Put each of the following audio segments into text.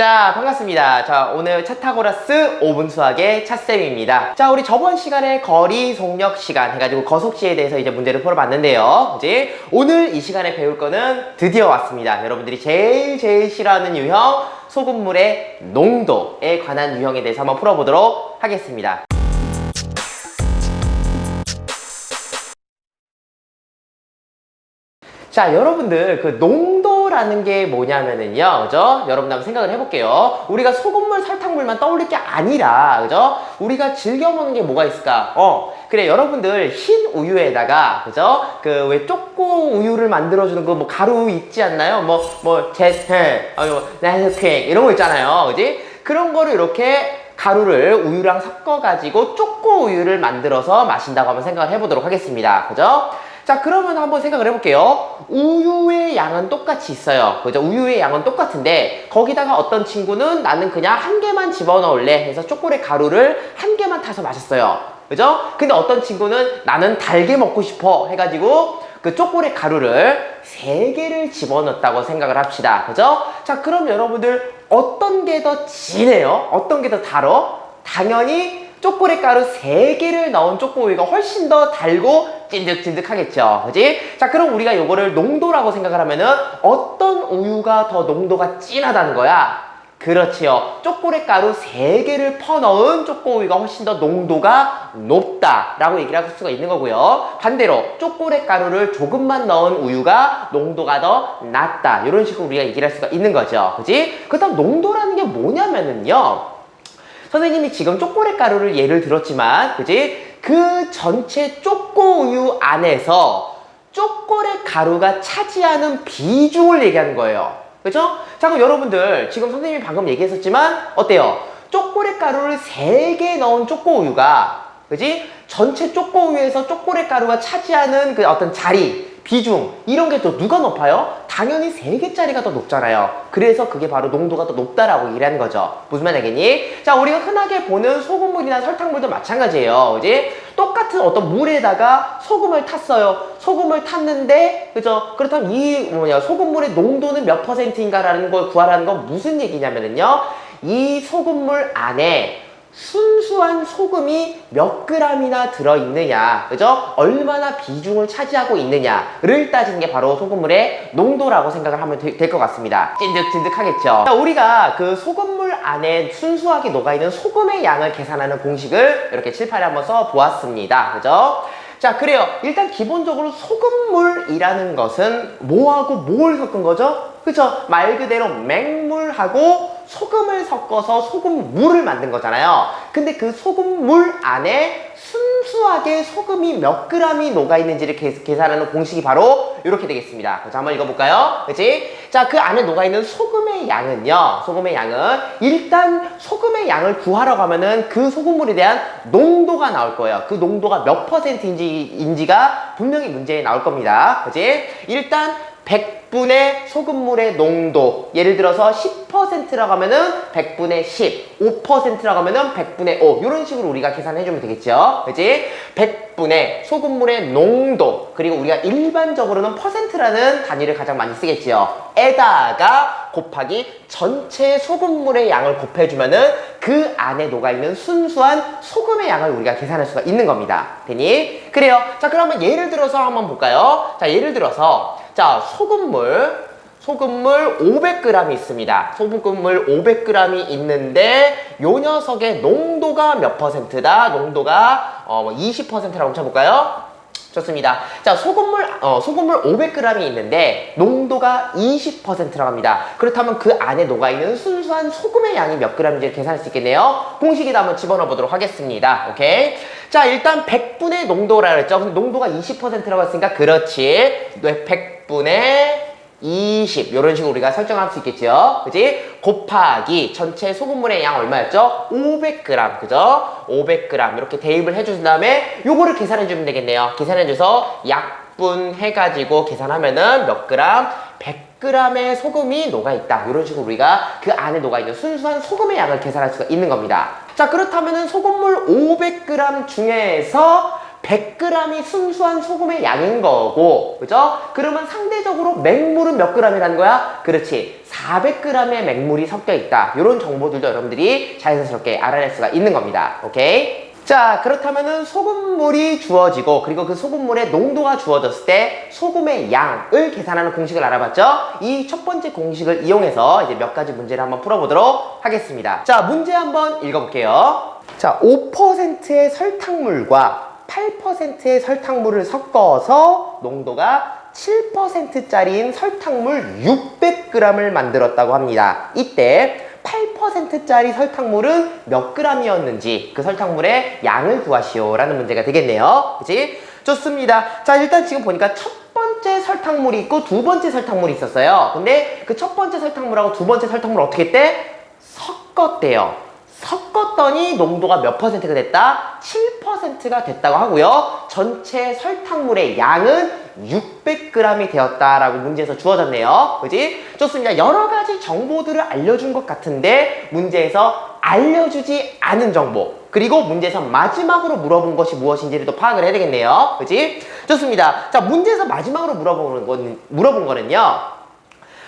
자, 반갑습니다. 자, 오늘 차타고라스 5분 수학의 차쌤입니다. 자, 우리 저번 시간에 거리 속력 시간 해가지고 거속시에 대해서 이제 문제를 풀어봤는데요. 이제 오늘 이 시간에 배울 거는 드디어 왔습니다. 여러분들이 제일 싫어하는 유형, 소금물의 농도에 관한 유형에 대해서 한번 풀어보도록 하겠습니다. 자, 여러분들 그 농도라는 게 뭐냐면은요, 그죠? 여러분들 한번 생각을 해볼게요. 우리가 소금물, 설탕물만 떠올릴 게 아니라, 그죠? 우리가 즐겨 먹는 게 뭐가 있을까? 그래, 여러분들 흰 우유에다가, 그죠? 그 왜 초코 우유를 만들어주는 그 뭐 가루 있지 않나요? 네스핑 이런 거 있잖아요, 그지? 그런 거를 이렇게 가루를 우유랑 섞어가지고 초코 우유를 만들어서 마신다고 한번 생각을 해보도록 하겠습니다, 그죠? 자, 그러면 한번 생각을 해볼게요. 우유의 양은 똑같이 있어요. 그죠? 우유의 양은 똑같은데 거기다가 어떤 친구는 나는 그냥 한 개만 집어넣을래 해서 초콜릿 가루를 한 개만 타서 마셨어요. 그죠? 근데 어떤 친구는 나는 달게 먹고 싶어 해가지고 그 초콜릿 가루를 3개를 집어넣었다고 생각을 합시다. 그죠? 자, 그럼 여러분들 어떤 게 더 진해요? 어떤 게 더 달어? 당연히 초콜릿 가루 3개를 넣은 초코우유가 훨씬 더 달고 찐득찐득하겠죠. 그지? 자, 그럼 우리가 요거를 농도라고 생각을 하면은 어떤 우유가 더 농도가 진하다는 거야? 그렇지요. 초콜릿 가루 3개를 퍼넣은 초코우유가 훨씬 더 농도가 높다라고 얘기를 할 수가 있는 거고요. 반대로 초콜릿 가루를 조금만 넣은 우유가 농도가 더 낮다. 이런 식으로 우리가 얘기를 할 수가 있는 거죠. 그지? 그렇다면 농도라는 게 뭐냐면은요, 선생님이 지금 초콜릿 가루를 예를 들었지만, 그지? 그 전체 초코우유 안에서 초콜릿 가루가 차지하는 비중을 얘기하는 거예요. 그죠? 자, 그럼 여러분들 지금 선생님이 방금 얘기했었지만 어때요? 초콜릿 가루를 3개 넣은 초코우유가, 그지? 전체 초코우유에서 초콜릿 가루가 차지하는 그 어떤 자리, 비중, 이런 게 또 누가 높아요? 당연히 3개짜리가 더 높잖아요. 그래서 그게 바로 농도가 더 높다라고 얘기를 하는 거죠. 무슨 말 알겠니? 자, 우리가 흔하게 보는 소금물이나 설탕물도 마찬가지예요. 그지? 똑같은 어떤 물에다가 소금을 탔어요. 소금을 탔는데, 그죠? 그렇다면 이 소금물의 농도는 몇 %인가라는 걸 구하라는 건 무슨 얘기냐면요, 이 소금물 안에 순수한 소금이 몇 g이나 들어있느냐, 그죠? 얼마나 비중을 차지하고 있느냐를 따지는 게 바로 소금물의 농도라고 생각을 하면 될 것 같습니다. 찐득찐득하겠죠? 자, 우리가 그 소금물 안에 순수하게 녹아있는 소금의 양을 계산하는 공식을 이렇게 칠판에 한번 써보았습니다. 그죠? 자, 그래요. 일단 기본적으로 소금물이라는 것은 뭐하고 뭘 섞은 거죠? 그쵸? 말 그대로 맹물하고 소금을 섞어서 소금물을 만든 거잖아요. 근데 그 소금물 안에 순수하게 소금이 몇 g이 녹아있는지를 계산하는 공식이 바로 이렇게 되겠습니다. 그래서 한번 읽어볼까요? 그치? 자, 그 안에 녹아있는 소금의 양은요, 소금의 양은 일단 소금의 양을 구하라고 하면은 그 소금물에 대한 농도가 나올 거예요. 그 농도가 몇 %인지가 분명히 문제에 나올 겁니다. 그치? 일단 100분의 소금물의 농도, 예를 들어서 10%라고 하면은 100분의 10, 5%라고 하면은 100분의 5, 이런 식으로 우리가 계산해주면 되겠죠. 그치? 100분의 소금물의 농도, 그리고 우리가 일반적으로는 %라는 단위를 가장 많이 쓰겠죠. 에다가 곱하기 전체 소금물의 양을 곱해주면은 그 안에 녹아있는 순수한 소금의 양을 우리가 계산할 수가 있는 겁니다. 되니? 그래요. 자, 그러면 예를 들어서 한번 볼까요? 자, 예를 들어서, 자, 소금물 500g이 있습니다. 소금물 500g이 있는데 요 녀석의 농도가 몇 %다? 농도가 20%라고 쳐볼까요? 좋습니다. 자, 소금물 500g이 있는데 농도가 20%라고 합니다. 그렇다면 그 안에 녹아있는 순수한 소금의 양이 몇 g인지 계산할 수 있겠네요. 공식에다 한번 집어넣어 보도록 하겠습니다. 오케이? 자, 일단 100분의 농도라 그랬죠. 근데 농도가 20%라고 했으니까 그렇지. 100분의 20, 이런 식으로 우리가 설정할 수 있겠죠. 그지? 곱하기 전체 소금물의 양 얼마였죠? 500g, 그죠? 500g 이렇게 대입을 해준 다음에 요거를 계산해 주면 되겠네요. 계산해 줘서 약분 해가지고 계산하면은 몇 그램? 100g의 소금이 녹아있다. 이런 식으로 우리가 그 안에 녹아있는 순수한 소금의 양을 계산할 수가 있는 겁니다. 자, 그렇다면은 소금물 500g 중에서 100g이 순수한 소금의 양인 거고, 그죠? 그러면 상대적으로 맹물은 몇 g이라는 거야? 그렇지, 400g의 맹물이 섞여 있다. 이런 정보들도 여러분들이 자연스럽게 알아낼 수가 있는 겁니다. 오케이? 자, 그렇다면은 소금물이 주어지고, 그리고 그 소금물의 농도가 주어졌을 때 소금의 양을 계산하는 공식을 알아봤죠? 이 첫 번째 공식을 이용해서 이제 몇 가지 문제를 한번 풀어보도록 하겠습니다. 자, 문제 한번 읽어볼게요. 자, 5%의 설탕물과 8%의 설탕물을 섞어서 농도가 7%짜리인 설탕물 600g을 만들었다고 합니다. 이때 8%짜리 설탕물은 몇 g이었는지 그 설탕물의 양을 구하시오 라는 문제가 되겠네요. 그치? 좋습니다. 자, 일단 지금 보니까 첫 번째 설탕물이 있고 두 번째 설탕물이 있었어요. 근데 그 첫 번째 설탕물하고 두 번째 설탕물을 어떻게 했대? 섞었대요. 섞었더니 농도가 몇 %가 됐다? 7%가 됐다고 하고요. 전체 설탕물의 양은 600g이 되었다라고 문제에서 주어졌네요. 그지? 좋습니다. 여러 가지 정보들을 알려준 것 같은데 문제에서 알려주지 않은 정보, 그리고 문제에서 마지막으로 물어본 것이 무엇인지를 또 파악을 해야 되겠네요. 그지? 좋습니다. 자, 문제에서 마지막으로 물어본 거는요.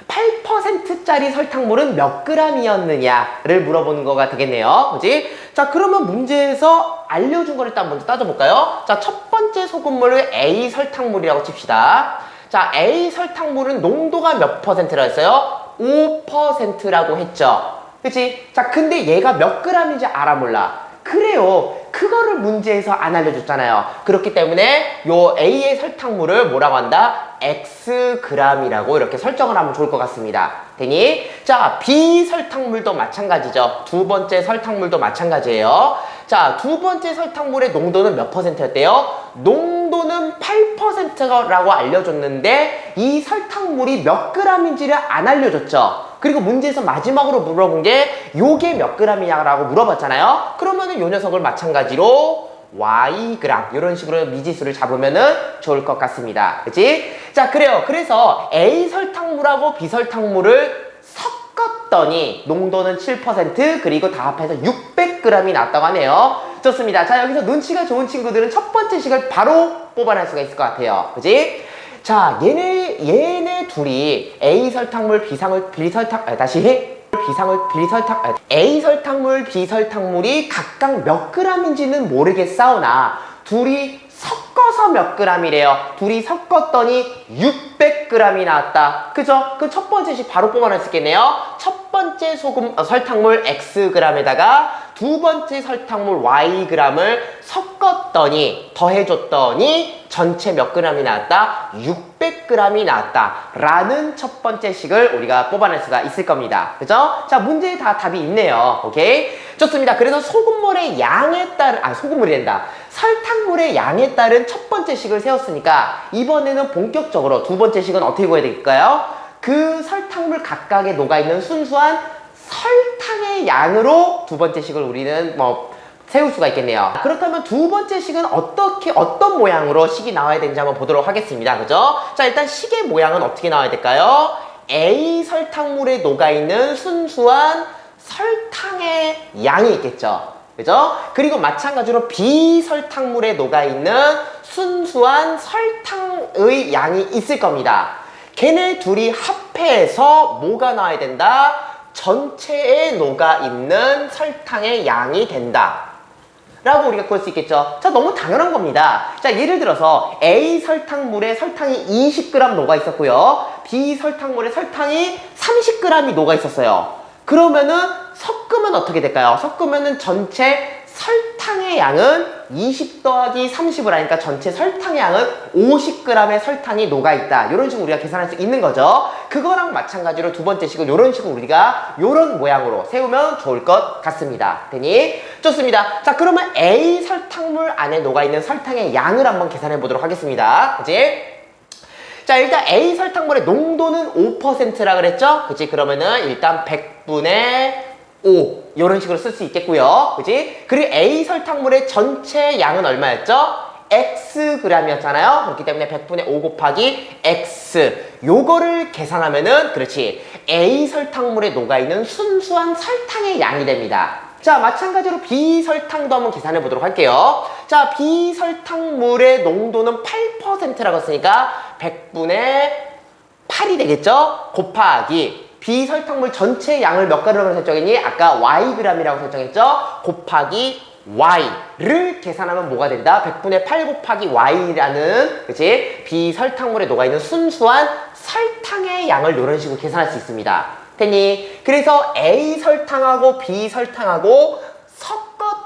8%짜리 설탕물은 몇 g이었느냐를 물어보는 거가 되겠네요. 그지? 자, 그러면 문제에서 알려준 거를 일단 먼저 따져볼까요? 자, 첫 번째 소금물을 A 설탕물이라고 칩시다. 자, A 설탕물은 농도가 몇 %라고 했어요? 5%라고 했죠. 그치? 자, 근데 얘가 몇 g인지 알아 몰라? 그래요. 그거를 문제에서 안 알려줬잖아요. 그렇기 때문에 요 A의 설탕물을 뭐라고 한다? Xg이라고 이렇게 설정을 하면 좋을 것 같습니다. 되니? 자, B 설탕물도 마찬가지죠. 두 번째 설탕물도 마찬가지예요. 자, 두 번째 설탕물의 농도는 몇 %였대요? 농도는 8%라고 알려줬는데 이 설탕물이 몇 g인지를 안 알려줬죠. 그리고 문제에서 마지막으로 물어본 게 요게 몇 g이냐라고 물어봤잖아요. 그러면은 요 녀석을 마찬가지로 Yg 이런 식으로 미지수를 잡으면은 좋을 것 같습니다. 그치? 자, 그래요. 그래서 A 설탕물하고 B 설탕물을 섞었더니 농도는 7% 그리고 다 합해서 600g이 났다고 하네요. 좋습니다. 자, 여기서 눈치가 좋은 친구들은 첫 번째 식을 바로 뽑아낼 수가 있을 것 같아요. 그치? 자, 얘네 둘이 A 설탕물, A 설탕물, B 설탕물이 각각 몇 g인지는 모르겠사오나 둘이 섞어서 몇 g이래요. 둘이 섞었더니 600g이 나왔다. 그죠? 그 첫 번째 식 바로 뽑아낼 수 있겠네요. 첫 번째 설탕물 Xg에다가 두 번째 설탕물 Yg을 섞었더니 더해줬더니 전체 몇 g이 나왔다? 600g이 나왔다 라는 첫 번째 식을 우리가 뽑아낼 수가 있을 겁니다. 그죠? 자, 문제에 다 답이 있네요. 오케이? 좋습니다. 그래서 소금물의 양에 따른 설탕물의 양에 따른 첫 번째 식을 세웠으니까 이번에는 본격적으로 두 번째 식은 어떻게 구해야 될까요? 그 설탕물 각각에 녹아있는 순수한 설탕의 양으로 두 번째 식을 우리는 세울 수가 있겠네요. 그렇다면 두 번째 식은 어떤 모양으로 식이 나와야 되는지 한번 보도록 하겠습니다. 그죠? 자, 일단 식의 모양은 어떻게 나와야 될까요? A 설탕물에 녹아있는 순수한 설탕의 양이 있겠죠. 그죠? 그리고 마찬가지로 B 설탕물에 녹아있는 순수한 설탕의 양이 있을 겁니다. 걔네 둘이 합해서 뭐가 나와야 된다? 전체에 녹아있는 설탕의 양이 된다 라고 우리가 구할 수 있겠죠. 자, 너무 당연한 겁니다. 자, 예를 들어서 A 설탕물에 설탕이 20g 녹아 있었고요. B 설탕물에 설탕이 30g이 녹아 있었어요. 그러면은 섞으면 어떻게 될까요? 섞으면은 전체 설탕의 양은 20 더하기 30을 하니까 전체 설탕의 양은 50g의 설탕이 녹아있다. 이런 식으로 우리가 계산할 수 있는 거죠. 그거랑 마찬가지로 두 번째 식은 이런 식으로 우리가 이런 모양으로 세우면 좋을 것 같습니다. 되니? 좋습니다. 자, 그러면 A 설탕물 안에 녹아있는 설탕의 양을 한번 계산해 보도록 하겠습니다. 그치? 자, 일단 A 설탕물의 농도는 5%라 그랬죠? 그치? 그러면은 일단 100분의 5 이런 식으로 쓸 수 있겠고요. 그치? 그리고 A 설탕물의 전체 양은 얼마였죠? Xg이었잖아요. 그렇기 때문에 100분의 5 곱하기 X 요거를 계산하면은 그렇지 A 설탕물에 녹아있는 순수한 설탕의 양이 됩니다. 자, 마찬가지로 비설탕도 한번 계산해 보도록 할게요. 자, 비설탕물의 농도는 8%라고 했으니까 100분의 8이 되겠죠? 곱하기 비설탕물 전체 양을 몇 그램으로 설정했니? 아까 Yg이라고 설정했죠? 곱하기 Y를 계산하면 뭐가 된다? 100분의 8 곱하기 Y라는 그치? 비설탕물에 녹아있는 순수한 설탕의 양을 이런 식으로 계산할 수 있습니다. 됐니? 그래서 A 설탕하고 B 설탕하고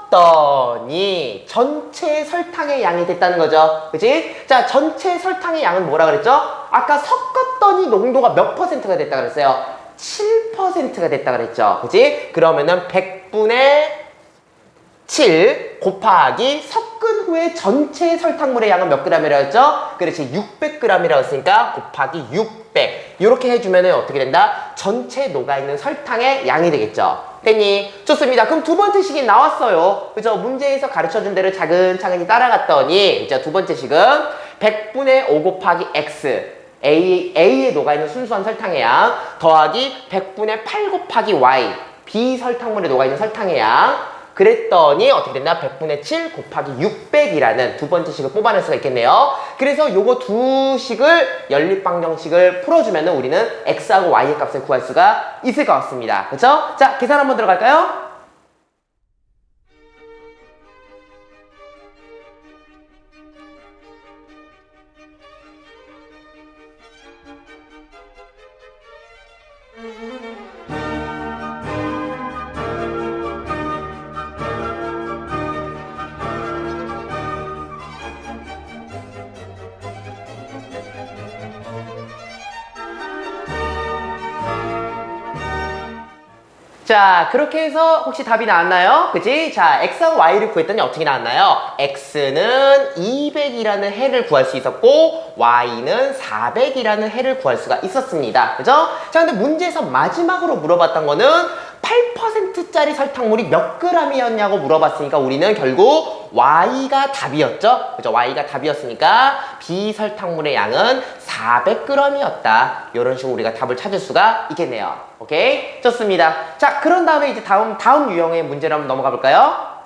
섞었더니 전체 설탕의 양이 됐다는 거죠. 그치? 자, 전체 설탕의 양은 뭐라 그랬죠? 아까 섞었더니 농도가 몇 %가 됐다 그랬어요? 7%가 됐다 그랬죠. 그치? 그러면은 100분의 7 곱하기 섞은 후에 전체 설탕물의 양은 몇 g이라고 했죠? 그렇지, 600g이라고 했으니까 곱하기 600 이렇게 해주면 어떻게 된다? 전체 녹아있는 설탕의 양이 되겠죠. 됐니? 좋습니다. 그럼 두 번째 식이 나왔어요. 그죠? 문제에서 가르쳐준 대로 차근차근히 따라갔더니 이제 두 번째 식은 100분의 5 곱하기 x A에 녹아있는 순수한 설탕의 양 더하기 100분의 8 곱하기 y 비설탕물에 녹아있는 설탕의 양 그랬더니 어떻게 됐나? 100분의 7 곱하기 600이라는 두 번째 식을 뽑아낼 수가 있겠네요. 그래서 요거 두 식을 연립방정식을 풀어주면 우리는 x하고 y의 값을 구할 수가 있을 것 같습니다. 그렇죠? 자, 계산 한번 들어갈까요? 자, 그렇게 해서 혹시 답이 나왔나요? 그치? 자, x하고 y를 구했더니 어떻게 나왔나요? x는 200이라는 해를 구할 수 있었고 y는 400이라는 해를 구할 수가 있었습니다. 그죠? 자, 근데 문제에서 마지막으로 물어봤던 거는 8%짜리 설탕물이 몇 g이었냐고 물어봤으니까 우리는 결국 y가 답이었죠? 그죠? y가 답이었으니까 비설탕물의 양은 400g이었다. 이런 식으로 우리가 답을 찾을 수가 있겠네요. 오케이? 좋습니다. 자, 그런 다음에 이제 다음 유형의 문제로 한번 넘어가 볼까요?